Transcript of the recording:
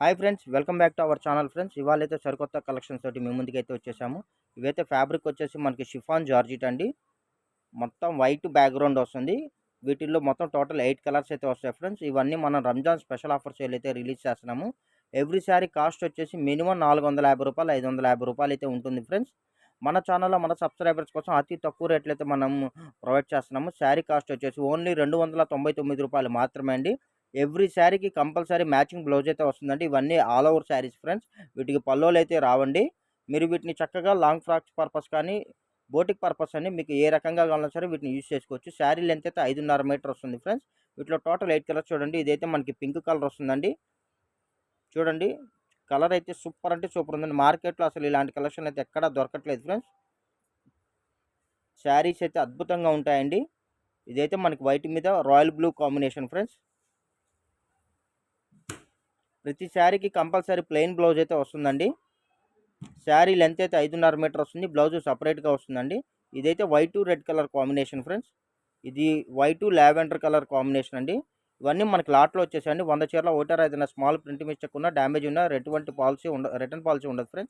Hi friends, welcome back to our channel friends. ఇవాళైతే సరికొత్త collections తోటి మీ ముందుకైతే వచ్చేసాము. ఇవైతే ఫ్యాబ్రిక్ వచ్చేసి మనకి షిఫాన్ జార్జెట్ అండి. మొత్తం వైట్ బ్యాక్గ్రౌండ్ వస్తుంది. వీటిల్లో మొత్తం టోటల్ 8 కలర్స్ అయితే వస్తాయి ఫ్రెండ్స్. ఇవన్నీ మనం రంజాన్ స్పెషల్ ఆఫర్ సేల్ అయితే రిలీజ్ చేస్తున్నాము. ఎవ్రీ శారీ కాస్ట్ వచ్చేసి మినిమం రూ. 450, రూ. 550 అయితే ఉంటుంది ఫ్రెండ్స్. మన ఛానల్లో మన సబ్స్క్రైబర్స్ కోసం అతి తక్కువ రేట్లు అయితే మనం ప్రొవైడ్ చేస్తున్నాము. శారీ కాస్ట్ వచ్చేసి ఓన్లీ రూ. 299 మాత్రమే అండి. ఎవ్రీ శారీకి కంపల్సరీ మ్యాచింగ్ బ్లౌజ్ అయితే వస్తుందండి. ఇవన్నీ ఆల్ ఓవర్ శారీస్ ఫ్రెండ్స్. వీటికి పల్లోలు అయితే రావండి. మీరు వీటిని చక్కగా లాంగ్ ఫ్రాక్స్ పర్పస్ కానీ బోటిక్ పర్పస్ అని మీకు ఏ రకంగా కావాలన్నా సరే వీటిని యూజ్ చేసుకోవచ్చు. శారీ లెంత్ అయితే 5.5 మీటర్ వస్తుంది ఫ్రెండ్స్. వీటిలో టోటల్ 8 కలర్స్ చూడండి. ఇదైతే మనకి పింక్ కలర్ వస్తుందండి. చూడండి, కలర్ అయితే సూపర్ అంటే సూపర్ ఉందండి. మార్కెట్లో అసలు ఇలాంటి కలెక్షన్ అయితే ఎక్కడా దొరకట్లేదు ఫ్రెండ్స్. శారీస్ అయితే అద్భుతంగా ఉంటాయండి. ఇదైతే మనకి వైట్ మీద రాయల్ బ్లూ కాంబినేషన్ ఫ్రెండ్స్. ప్రతి శారీకి కంపల్సరీ ప్లెయిన్ బ్లౌజ్ అయితే వస్తుందండి. శారీ లెంత్ అయితే 5.5 మీటర్ వస్తుంది. బ్లౌజ్ సపరేట్గా వస్తుందండి. ఇదైతే white red colour combination friends. ఇది వైట్ లావెండర్ కలర్ కాంబినేషన్ అండి. ఇవన్నీ మనకి లాట్లో వచ్చేసాయండి. 100 చీరల ఒకటారు ఏదైనా స్మాల్ ప్రింట్ మిస్టేక్ ఉన్నా డ్యామేజ్ ఉన్నా రిటర్న్ పాలసీ ఉండదు ఫ్రెండ్స్.